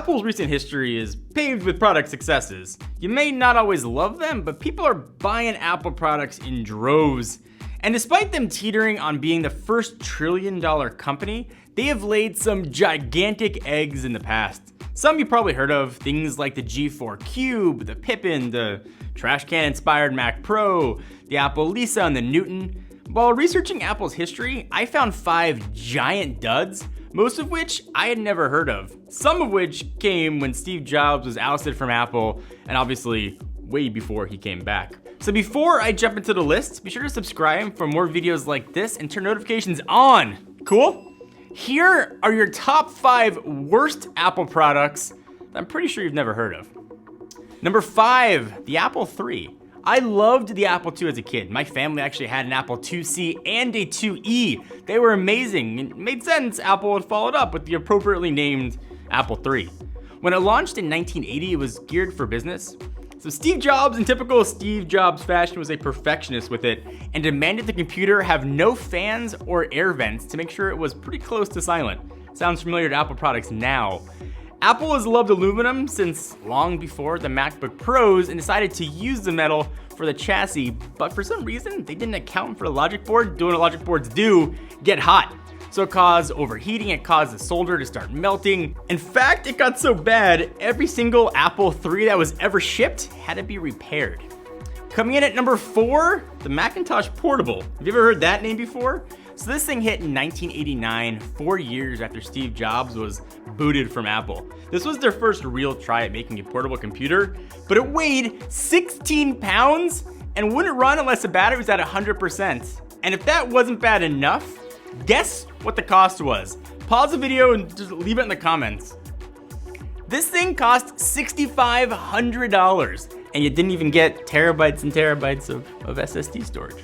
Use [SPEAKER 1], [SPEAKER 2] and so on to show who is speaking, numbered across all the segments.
[SPEAKER 1] Apple's recent history is paved with product successes. You may not always love them, but people are buying Apple products in droves. And despite them teetering on being the first trillion-dollar company, they have laid some gigantic eggs in the past. Some you probably heard of, things like the G4 Cube, the Pippin, the trash can-inspired Mac Pro, the Apple Lisa, and the Newton. While researching Apple's history, I found 5 giant duds, most of which I had never heard of. Some of which came when Steve Jobs was ousted from Apple, and obviously way before he came back. So before I jump into the list, be sure to subscribe for more videos like this and turn notifications on. Cool? Here are your top 5 worst Apple products that I'm pretty sure you've never heard of. Number 5, the Apple III. I loved the Apple II as a kid. My family actually had an Apple IIc and a IIe. They were amazing. It made sense Apple would follow it up with the appropriately named Apple III. When it launched in 1980, it was geared for business. So Steve Jobs, in typical Steve Jobs fashion, was a perfectionist with it and demanded the computer have no fans or air vents to make sure it was pretty close to silent. Sounds familiar to Apple products now. Apple has loved aluminum since long before the MacBook Pros and decided to use the metal for the chassis, but for some reason they didn't account for the logic board doing what logic boards do, get hot. So it caused overheating, it caused the solder to start melting. In fact, it got so bad, every single Apple III that was ever shipped had to be repaired. Coming in at number 4, the Macintosh Portable. Have you ever heard that name before? So this thing hit in 1989, 4 years after Steve Jobs was booted from Apple. This was their first real try at making a portable computer, but it weighed 16 pounds and wouldn't run unless the battery was at 100%. And if that wasn't bad enough, guess what the cost was? Pause the video and just leave it in the comments. This thing cost $6,500, and you didn't even get terabytes and terabytes of SSD storage.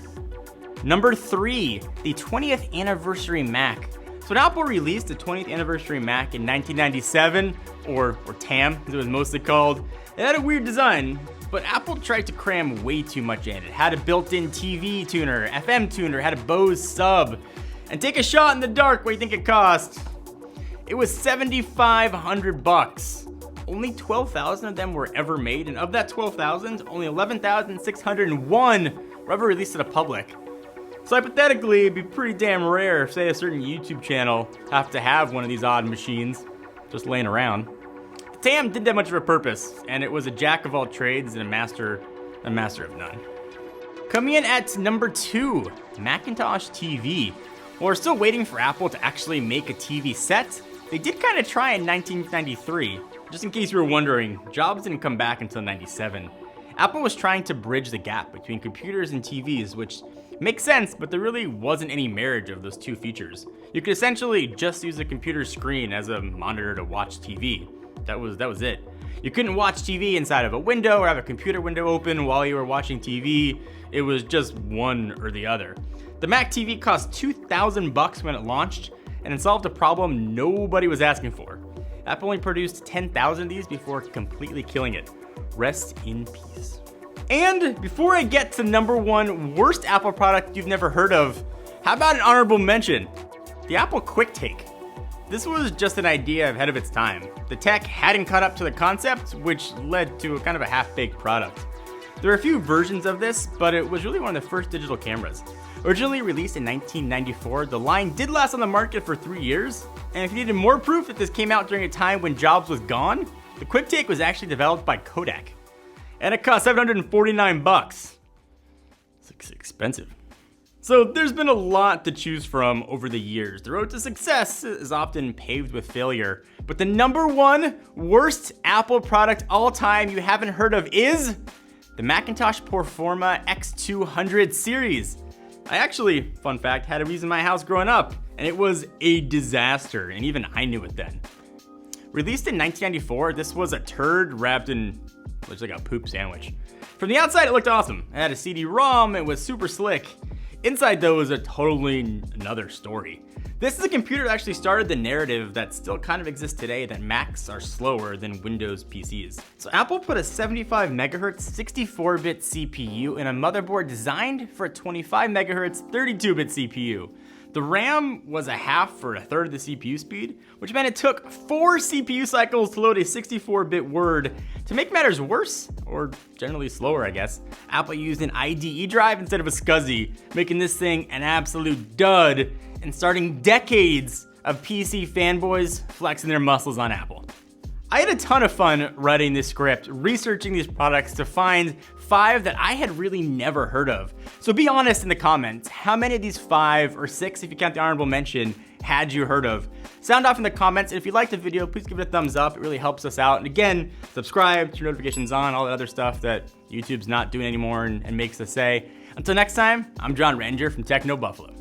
[SPEAKER 1] Number 3, the 20th anniversary Mac. So when Apple released the 20th anniversary Mac in 1997, or TAM as it was mostly called, it had a weird design, but Apple tried to cram way too much in. It had a built-in TV tuner, FM tuner, had a Bose sub, and take a shot in the dark, what do you think it cost? It was $7,500. Only 12,000 of them were ever made, and of that 12,000, only 11,601 were ever released to the public. So hypothetically, it'd be pretty damn rare if, say, a certain YouTube channel have to have one of these odd machines just laying around. The TAM didn't have much of a purpose, and it was a jack of all trades and a master of none. Coming in at number 2, Macintosh TV. While we're still waiting for Apple to actually make a TV set, they did kind of try in 1993. Just in case you were wondering, Jobs didn't come back until 97. Apple was trying to bridge the gap between computers and TVs, which makes sense, but there really wasn't any marriage of those two features. You could essentially just use a computer screen as a monitor to watch TV. That was it. You couldn't watch TV inside of a window or have a computer window open while you were watching TV. It was just one or the other. The Mac TV cost $2,000 when it launched, and it solved a problem nobody was asking for. Apple only produced 10,000 of these before completely killing it. Rest in peace. And before I get to number 1 worst Apple product you've never heard of, how about an honorable mention? The Apple QuickTake. This was just an idea ahead of its time. The tech hadn't caught up to the concept, which led to a kind of a half-baked product. There are a few versions of this, but it was really one of the first digital cameras. Originally released in 1994, the line did last on the market for 3 years, and if you needed more proof that this came out during a time when Jobs was gone, the QuickTake was actually developed by Kodak. And it cost $749. It's expensive. So there's been a lot to choose from over the years. The road to success is often paved with failure, but the number 1 worst Apple product all time you haven't heard of is the Macintosh Portable X200 series. I actually, fun fact, had a in my house growing up, and it was a disaster, and even I knew it then. Released in 1994, this was a turd wrapped in, looks like a poop sandwich. From the outside, it looked awesome. It had a CD-ROM, it was super slick. Inside, though, was a totally another story. This is a computer that actually started the narrative that still kind of exists today that Macs are slower than Windows PCs. So Apple put a 75 megahertz 64-bit CPU in a motherboard designed for a 25 megahertz 32-bit CPU. The RAM was a half for a third of the CPU speed, which meant it took 4 CPU cycles to load a 64-bit Word. To make matters worse, or generally slower I guess, Apple used an IDE drive instead of a SCSI, making this thing an absolute dud and starting decades of PC fanboys flexing their muscles on Apple. I had a ton of fun writing this script, researching these products to find 5 that I had really never heard of. So be honest in the comments, how many of these 5 or 6, if you count the honorable mention, had you heard of? Sound off in the comments, and if you liked the video, please give it a thumbs up. It really helps us out. And again, subscribe, turn notifications on, all that other stuff that YouTube's not doing anymore and makes us say. Until next time, I'm John Ranger from Techno Buffalo.